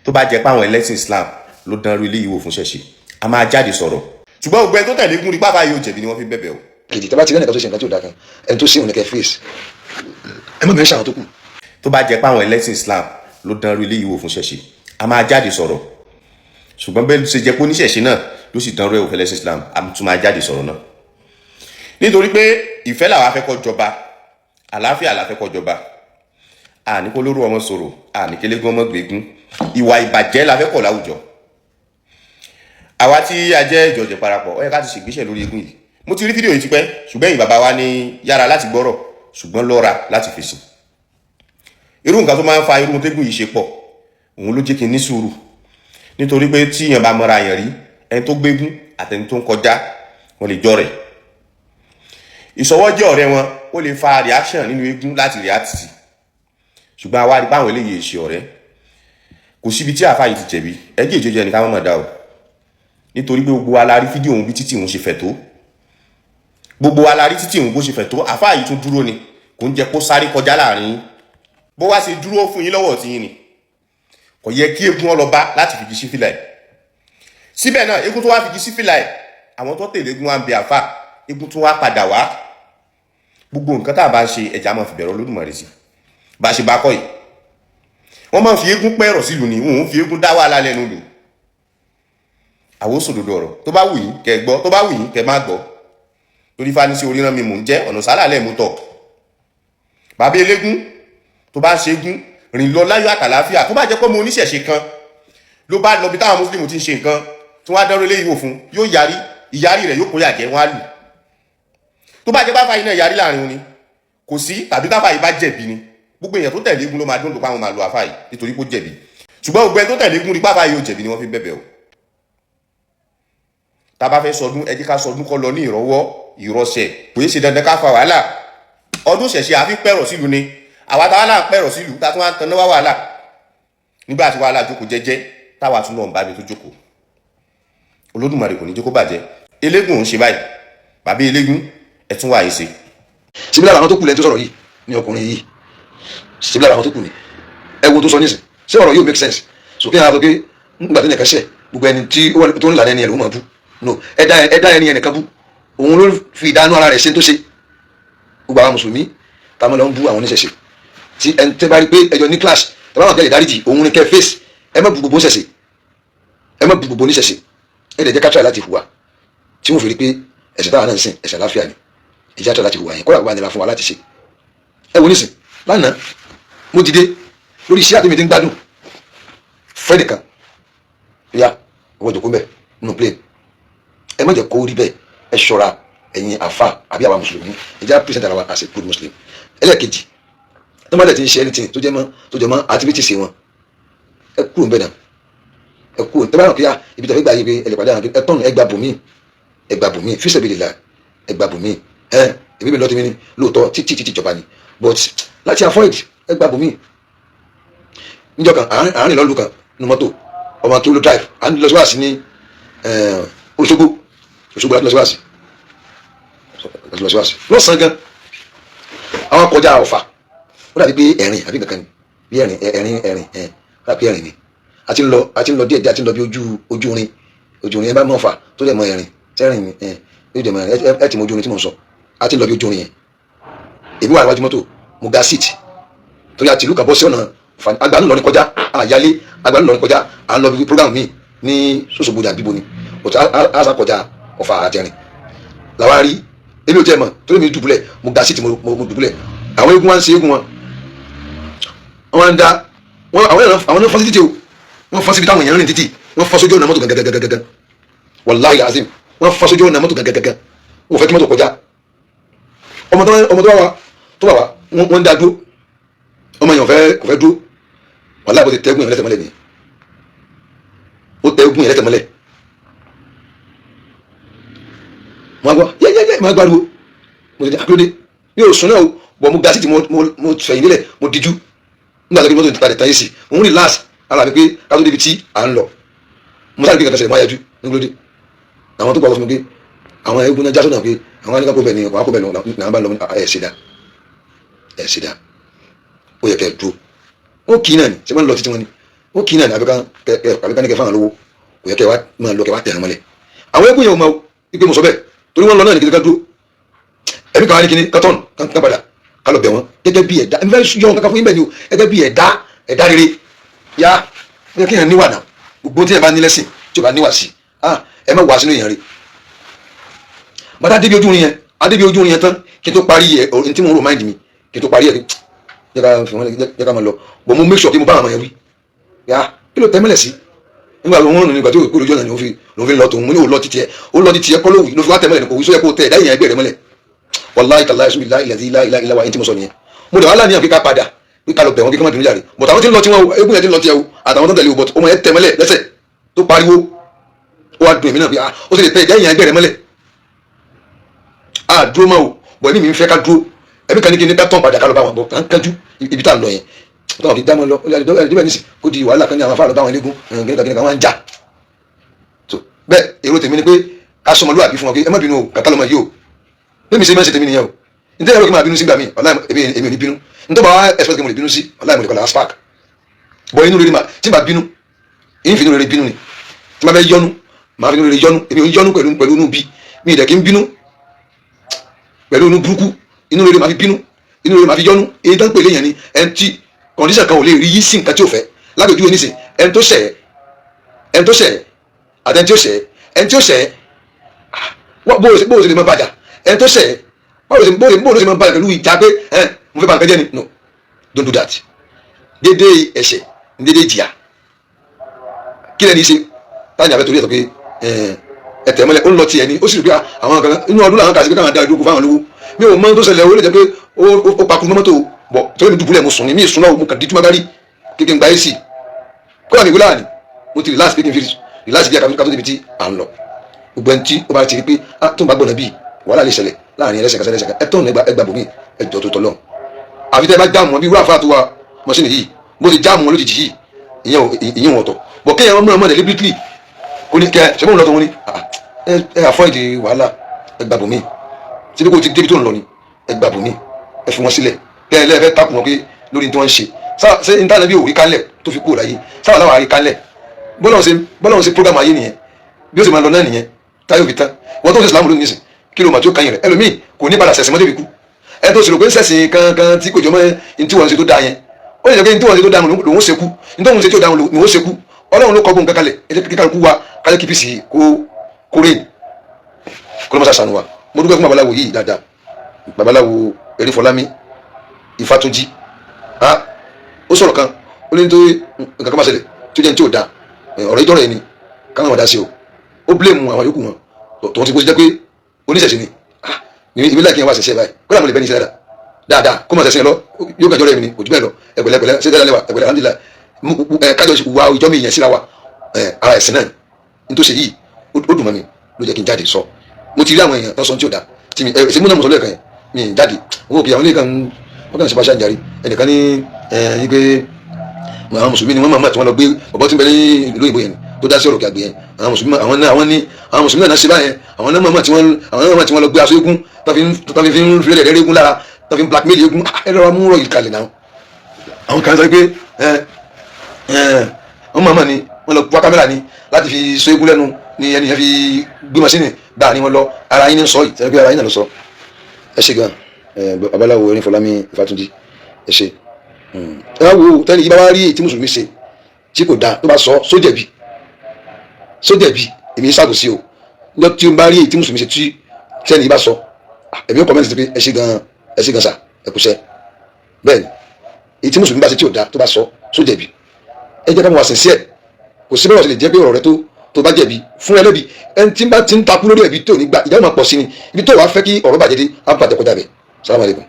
tó bá jẹ́ pé àwọn ẹlẹ́sìn Islam ló dánrú ilé ìwò fún ṣẹ̀ṣẹ̀ a máa jáde sọ̀rọ̀ ṣùgbọ́n ògbẹ́ tó tẹ̀lé gún rí pápá yóò jẹ̀bi ni wọ́n fi bẹ̀bẹ̀ o. kìdì tó bá ti rẹ́ nìkan tó ṣe nǹkan tí ò dáa kan ẹni tó ṣéun ní kẹ́ fèsì ẹ mọ̀ bẹ́ẹ̀ ṣàwọn tó kù. tó bá jẹ́ pé àwọn ẹlẹ́sìn Islam ló dánrú ilé ìwò fún ṣẹ̀ṣẹ̀ a máa jáde sọ̀rọ̀ ṣùgbọ́n bẹ́ẹ̀ ṣe jẹ́ pé oníṣẹ̀ṣe náà ló sì dánrú ẹ̀wò fẹ́lẹ́sìn Islam a tún máa jáde sọ̀rọ̀ náà nítorí pé ìfẹ́ làwa fẹ́ kó jọba àlàáfíà la fẹ́ kó jọba àní kó lóru ọmọ sọ̀rọ̀ àní kélégún ọmọ gbégún ìwà ìbàjẹ́ la fẹ́ kọ̀ láwùjọ àwa tí a jẹ́ ìjọ̀jẹ̀ parapọ̀ ó yẹ ká ti ṣègbésẹ̀ lórí eégún yìí mo ti rí fídíò yìí ti pẹ́ ṣùgbọ́n ẹ̀yin bàbá wa ní yára láti gbọ́rọ̀ ṣùgbọ́n lọ́ra láti fèsì irú nǹkan tó máa ń fa irú tégún yìí ṣe pọ̀ òun ló jẹ́ kí n ní sùúrù nítorí pé tí èèyàn bá mọra èèyàn rí ẹni tó gbégún àtẹni tó ń kọjá wọn lè jọ rẹ̀ ìṣọwọ́jẹ́ ọ̀rẹ́ wọn ó lè fa reaction nínú eégún láti react sí ṣùgbọ́n àwa rí báwọn eléyìí ṣe ọ̀rẹ́ kò síbi tí àfáà yìí ti jẹ̀bi ẹjẹ́ ìjọjẹ ẹnìkan mọ̀ dá o nítorí pé gbogbo wa la rí fídíò òun bí títí òun ṣe fẹ̀ tó gbogbo wa la rí títí òun bó ṣe fẹ̀ tó àfáà yìí tún dúró ni kò ń jẹ́ kó sáré kọjá láàrin yín bó wá ṣe dúró fún yín lọ́wọ́ tí yín ni kò yẹ kí eégún ọlọ́ba láti fìdí sí fìlà ẹ̀ síbẹ̀ náà eégún tó wá fìdí sí fìlà ẹ̀ àwọn tó tẹ̀lé eégún wa ń bẹ àfáà eégún tó wá padà wá gbogbo nǹkan tá a bá ń ṣe ẹ̀já máa fi bẹ̀rẹ̀ Olódùmarè sí bá a ṣe bá kọ́ yìí wọ́n máa ń fi eégún pẹ́rọ̀ sílùú ni wọ́n ń fi eégún dá wàhálà lẹ́nu lò àwọn sòdodo ọ̀rọ̀ tó bá wù yín kẹ́ gbọ́ tó bá wù yín kẹ́ má gbọ́ torí fani sí oríran mi mò ń jẹ́ ọ̀nà sálà lẹ́ẹ̀mú tọ̀ bàbá elégún tó bá ń ṣe égún rìn lọ láyọ̀ àtàláfíà tó bá jẹ́ pé mo oníṣẹ̀ṣe kan ló bá lọ bí táwọn mùsùlùmí ti ń ṣe nǹkan tí wọ́n á dánrọ́ lé ìwò fún yóò yarí ìyarí rẹ̀ yóò kó yàjẹ́ wọn á lù tó bá jẹ́ bá fàyín náà yarí láàrin wọn ni kò sí tàbí tá fàyín bá jẹ̀bi ni gbogbo èèyàn tó tẹ̀lé eégún ló máa dún lò páwọn máa lo àfáà yìí nítorí kó jẹ̀bi ṣùgbọ́n gbogbo ẹni tó tẹ̀lé eégún rí pápá yìí ó jẹ̀bi ni wọ́n fi bẹ̀bẹ̀ o tá a bá fẹ́ sọdún ẹ jẹ́ ká sọdún kọ́ lọ ní ìrọwọ́ ìrọsẹ̀ kò yé ṣe dandan ká fa wàhálà ọdún ṣẹ̀ṣẹ̀ àfi pẹ̀rọ̀ sílùú ni àwa táwa náà pẹ̀rọ̀ sílùú tá a tún wá ń tan náwó wàhálà nígbà tí wàhálà jókòó jẹ́jẹ́ táwa tún lọ ń bá mi tó jókòó Olódùmarè kò ní jókòó bàjẹ́ elégún ń ṣe báyìí bàbá elégún ẹ tún wà yìí ṣe. síbi lára àwọn tó kù lẹ́ni tó sọ̀rọ̀ yìí ní ọkùnrin yìí síbi lára àwọn tó kù ni ẹ wo tó sọ nísìn ṣé ọ̀rọ̀ yóò make sense sókè àwọn àtọ́kẹ́ nígbà tó nìkan ṣẹ̀ gbogbo ẹni tí tó ń là ẹni ẹ̀ ló mọ̀ bú no ẹ̀dá ẹni ẹ̀ nìkan bú òun ló fi ìdánú ara rẹ̀ ṣe tó ṣe gbogbo àwọn mùsùlùmí táwọn lọ ń bú àwọn oníṣẹ̀ṣe tí ẹni tẹ́ bá rí pé ẹjọ́ ní clash tọ́lá wọn kẹ́lẹ̀ dáríjì òun ni kẹ́ face ẹ má bu gbogbo oníṣẹ̀ṣe ẹ má bu gbogbo oníṣẹ̀ṣe ẹ lè jẹ́ ká try láti hùwà tí wọ́n fi rí pé ẹ̀ṣẹ̀ táwọn náà ń sìn ẹ̀ṣẹ̀ láfíà ni ìjà try láti hùwà yẹn kọ́ra wà nira fún wa láti ṣe ẹ wo nísìn lánàá mo dìde lórí iṣẹ́ àtúnmí tí ń gbádùn fẹ́ nìkan ya ọwọ́ ìjòkó bẹ̀ nínú plane ẹ má jẹ́ kó rí bẹ́ẹ̀ ẹ ṣọ́ra ẹ̀yin àfa àbí àwa mùsùlùmí ẹ já present ara wa as a good muslim ẹlẹ́ẹ̀kejì tó má dẹ̀ ti ń ṣe anything tó jẹ́ mọ́ activities wọn ẹ kúrò ń bẹ̀ náà ẹ kúrò tẹ́ bá ràn kíá ibi tó fi gbà yí pé ẹlẹ́pàdé àwọn ẹ tọ́nù ẹ gbà bùnmí fi sabilillah ẹ gbà bùnmí èmi mi lọ́ọ́ ti mi ní lóòótọ́ títí ìjọba ni but láti avoid ẹ gbà bùnmí níjọ́ kan àárín lọ́lù kan ní mọ́tò ọmọ kí ó ló drive à ń lọ síwáàsí ní Òṣogbo láti lọ síwáàsí lọ́sàn-án gan àwọn kọjá Ọ̀fà ó dàbí pé ẹ̀rìn àbí kankan ni bí ẹ̀rìn dàbí ẹ̀rìn ni a ti ń lọ díẹ̀ a ti ń lọ bí ojú rin ẹ bá mọ̀ Ọ̀fà tó dẹ̀ mọ ẹ̀rìn tẹ́rìn yóò dẹ̀ mọ ẹ̀rìn ẹ ti mọ ojú rin tí mo sọ a ti ń lọ bí ojú rin yẹn èmi wà níwájú mọ́tò mo ga seat torí àti ìlú kan bọ́ sí ọ̀nà agbanu lọ ní kọjá àyálé agbanu lọ ní kọjá à ń lọ bí program mi ní Sòṣogbo àbíbo ni but àṣà kọjá Ọ̀fà àtẹrìn làwa rí èmi ò tẹ́ mọ̀ torí mi dùbúlẹ̀ mo ga sí ti mo dùbúlẹ̀ àwọn eégún wa ń ṣe eégún wọn wọn ń da àwọn náà fọ́ sí títì o wọ́n fọ́ síbi táwọn èèyàn rìn títì wọ́n fọ́ sójú ọ̀nà mọ́tò gàgàgàgàgà wàláhì azim wọ́n fọ́ sójú ọ̀nà mọ́tò gàgàgàgà wọ́n fẹ́ kí mọ́tò kọjá ọmọ tó wà wá wọ́n ń da dúró ọmọ yẹn kò fẹ́ dúró wàláhì bó ti tẹ́gùn yẹn lẹ́tẹ̀mọ́lẹ̀ ni ó tẹ́gùn yẹn lẹ́tẹ̀mọ́lẹ̀ wọ́n gbọ́ yẹ́yẹ́yẹ́ máa gbáriwo mo ti di àkúrẹ́dẹ́ ní oṣù náà bọ̀ mo ga sí ti mo fẹ̀yìn nílẹ̀ mo dijú nígbà tó kí mọ́tò ti padà tán yé sí mo ń relax ara mi pé ká tó débi tí à ń lọ mo sáré pé kankan ṣẹlẹ̀ máa yájú nígbòdì àwọn tó gbà wọ́n fún mi pé àwọn eégún náà já sọ́nà pé àwọn anìkan kó bẹ̀ ní ọkọ̀ bẹ̀ náà bá lọ ẹ̀ ṣẹ̀dá ó yẹ kẹ́ ẹ̀ dúró ó kì í náà ni ṣé wọ́n lọ títí wọn ni ó kì í náà ní àbíká ní kẹ fáwọn lówó kò yẹ kẹ wá máa lọ kẹ wá tẹ̀ ẹ̀ràn mọ́lẹ̀ àwọn ẹgbẹ́ yẹn ò mọ ipe mo sọ bẹ́ẹ̀ torí wọ́n lọ náà ní kíkẹ́ dúró ẹ̀mí kan wá ní kíní kátọ́ọ̀nù ká padà ká lọ bẹ̀ wọ́n gẹ́gẹ́ bí ẹ̀dá ẹ̀mí fẹ́ yọ kankan fún yín bẹ́ẹ̀ ni o gẹ́gẹ́ bí ẹ̀dá rere yá ẹ kí yẹn níwà náà gbogbo tí ẹ bá ní lẹ́sìn tí o bá níwà sí ẹ má wà sínú èèyàn rẹ̀ bàtà débi ojú orin yẹn tán kí n tó parí ẹ ohun tí mo rò máìndì mi kí n tó parí ẹ jẹ́ ká máa lọ bọ̀ mo make sure kí mo bá àwọn ọmọ yẹn wí yá kí ló tẹ́mẹ́lẹ̀ sí nígbà tó wọ́n rìn nígbà tí ó kó lójú ọ̀nà ni ló fi lọ tòun mo ní òun lọ títí ẹ kọ́ lóhùn ló fi wá tẹ́mẹ́lẹ̀ ní kò wí sóyẹ kó tẹ́ ẹ̀dá ìyẹn ẹgbẹ́ rẹ mọ́lẹ̀ wàláhì tàláhì ẹ̀sùn ìlà wa ẹni tí mo sọ nìyẹn mo lè wá láàníyàn pé ká padà pé ká lọ bẹ̀ wọ́n kí ká má bínú jàre but àwọn tí ń lọ tí wọn eégún yẹn tí ń lọ tí ẹ o àtàwọn tó ń tẹ̀lé o but ọmọ yẹn tẹ́mẹ́lẹ̀ lẹ́sẹ̀ tó pariwo ó wá dùn èmi náà pé ó sì lè tẹ́ ẹ̀dá ìyẹn ẹgbẹ́ rẹ mọ́lẹ̀ dúró mọ́ o bọ̀ ẹ̀mí mi ń fẹ́ ká dúró ẹ̀mí kan ní kí ní ká tán padà ká lọ bá wọn bọ̀ kàn kájú ibi tá à ń lọ yẹn táwọn fi dámọ́ lọ ẹ̀dẹ́bẹ̀ nísì kó di wàhálà kan ní àwọn afáàlọ́ báwọn eléégún gẹ́gẹ́ wọn ń jà bẹ́ẹ̀ èrò tèmi ni pé ká sọmọlúwàbí fún wọn pé ẹ má bínú o kàkà lọmọ yìí o bí mi ṣe máa ń ṣe tèmi nìyẹn o nítorí ẹ̀rọ kí n máa bínú sí gbà mí èmi ò ní bínú nítorí bá ẹ̀sọ́ kí mo lè bínú sí ọ̀la ìmọ̀lẹ̀ kọ́lá spark bọ̀ inú rere máa tí n bá bínú èyí fi inú rere bínú ni tí n bá fẹ́ yọnu máa fi inú rere yọnu èmi ò ń yọnu pẹ̀lú inú bí mi ì dẹ̀ kí n bínú pẹ̀lú inú burúkú inú rere máa fi bínú inú rere máa fi yọnu èyí tó ń pè léyìn ni ẹni tí kọ̀ǹdíṣàn kan ò lè rí yí sí nǹkan tí ò fẹ́ lágbèjú ẹni sìn ẹni tó ṣẹ̀ àtẹni tí ó ṣẹ̀ ẹni tí ó ṣẹ̀ bó o ṣe lè máa bàjá ẹni tó ṣẹ̀ bó o ṣe máa bàjá pẹ̀lú ìjà pé mo fẹ́ bà nǹkan jẹ́ ni no don't do that dédé ẹ̀ṣẹ̀ ní dédé ìjìyà kí lẹ́ni ṣe táyà àbẹ́ torí ẹ̀ sọ pé ẹ̀tẹ̀ mọ́lẹ̀ ó ń lọ tiẹ̀ ni ó sì rí pé àwọn kan inú ọdún làwọn kà sí pé káwọn dá ìdúró fáwọn olówó mi ò mọ tó ṣẹlẹ̀ ó lè jẹ́ pé ó pakùn mọ́tò bọ̀ torí mi dùbúlẹ̀ mo sùn ní mi ìsúná mo kàn díjú mágárì kékeré gba ac kódà mi wúlà ni mo ti relax pé kí n fi relax bí akátó débi tí à ń lọ gbogbo ẹni tí ó bá ti rí pé tó ń bá gbọ́dọ̀ bíi wàhálà lè ṣẹlẹ̀ láàrin ẹlẹ́sẹ̀ kan ẹlẹ́sẹ̀ kan ẹ tọ́nù ẹgbà bòmí ẹjọ́ tó tọ́lọ́ àfi tẹ́ ẹ bá jáàmù wọn bí wúrà fáà tó wa mọ́ṣínì yìí mo ti jáàmù wọn lójijì yìí ìyẹn wọn tọ̀ bọ̀ kéèyàn mọ́ deliberately kò ní kẹ́ ṣẹ́ bóun lọ́tọ̀ wọn ni ẹ avoid wàhálà ẹgbà bòmí síbi kò ti débi tó ń lọ ni ẹgbà bòmí ẹ fi wọn sílẹ̀ tẹ́lẹ̀ fẹ́ takùn wọn pé lórí tí wọ́n ń ṣe ṣe intanet bí òrí kálẹ̀ tó fi kúrò láyé sáwà láwà rí kálẹ̀ bọ́lá ṣe program ayé nìyẹn bí ó sì máa lọ náà nìyẹn táyọ̀ fi tán wọ́n tó ń ṣe sàlámù lónìí nísìn kí ló mà tí ó kàn yín rẹ̀ ẹlòmíì kò ní padà ṣẹ̀sìn mọ́tò fi kú ẹ tó ṣèlú pé ń ṣẹ̀sìn kankan tí kò jọ mọ́ ní tí wọ́n ṣe tó dáa yẹn ó lè jẹ́ pé ní tí wọ́n ṣe tó dáa lòun ṣe kú ní tí wọ́n ṣe tó dáa lòun ṣe kú ọlọ́run ló kọ́ gbóhùn kankalẹ̀ kíkà kú wa kálẹ̀ kí pc kó rèé kó ló má ṣàṣàánú wa mo dúpẹ́ fún babaláwo yìí dáadáa babaláwo Erífọlámi Ifátúnjí ó sọ̀rọ̀ kan ó ní nítorí nǹkan kan máa ṣẹlẹ̀ tí ó jẹ́ ní tí ò da ọ̀rọ̀ ìjọ́rọ̀ ẹni káwọn ọ̀dà sí o ó blame àwọn yòókù wọn tòun ti kó sí jẹ́ pé oníṣẹ̀ṣẹ̀ ni ìbí láì kí n wá ṣẹ̀ṣẹ̀ báyìí kó làwọn lè bẹ́ ní iṣẹ́ dáadáa kó máa ṣẹ̀ṣẹ̀ lọ yóò kàn jọ́rọ̀ ẹ̀mí ni kò jù bẹ́ẹ̀ lọ ẹ̀gbẹ̀lẹ́gbẹ̀lẹ́ ṣé dáadáa lẹ́wà ẹ̀gbẹ̀lẹ́ alhamdulillah kájọ wà ìjọ́ mi yẹn síra wa ara ẹ̀sìn náà ní tó ṣe yìí ó dùn mọ́ mi ló jẹ́ kí n jáde sọ mo ti rí àwọn èèyàn tó sọ tí ò da tí mi ṣe múnà mọ̀sọ́lẹ̀ kan yẹn mi jáde owó kì í àwọn ilé kan wọ́n kàn ṣe bá ṣáàjàrí ẹnìkan ní yí pé àwọn mùsùlùmí ni wọ́n máa tí wọ́n lọ gbé ọ̀bọ tí ń bẹ ní ìlú òyìnbó yẹn tó dá sí ọ̀rọ̀ kí yẹn àwọn mùsùlùmí náà ṣe báyẹn àwọn náà máa tí wọ́n lọ gbé aṣọ eégún tó fi ń filẹ̀ rẹ̀ eégún lára tó fi ń blackmail eégún ẹ lọ́ra mú rọ̀ ìkàlẹ̀ náà àwọn kan sọ pé wọ́n máa ní wọ́n lọ wá kámẹ́rà ni láti fi so eégún lẹ́nu ni ẹni yẹn fi gbé masínì dáa ni wọ́n lọ ara yín ní sọ yìí sẹ́ni pé ara yín náà lọ sọ ẹ ṣe gan babaláwo Erífọlámi Ifátúnjí ẹ ṣe ẹ wá wo tẹ́lẹ̀ yìí bá wá rí èyí tí mùsùlùmí ṣe tí kò dáa tó bá sọ sójẹ̀bi èmi ń ṣàkóso o ní tí n bá rí èyí tí mùsùlùmí ṣe tí tẹ́lẹ̀ yìí bá sọ èmi ń kọ́mẹ́ntì pé ẹ ṣe gan sa ẹ kú ṣẹ́ bẹ́ẹ̀ ni èyí tí mùsùlùmí bá ṣe tí ò dáa tó bá sọ sójẹ̀bi ẹ jẹ́ ká mọ̀ wá sincere kò sí bẹ́ẹ̀ wọ́n ti lè jẹ́ pé ọ̀rọ̀ rẹ tó bá jẹ̀bi fún ẹlẹ́bi ẹni tí ń bá ti ń takú lórí ẹ̀bi tó ní gbà ìjà máa pọ̀ sí ni ibi tó wàá fẹ́ kí ọ̀rọ̀ bàjẹ́ dé á bàjẹ́ kọjá bẹ̀. Salaam alaikum.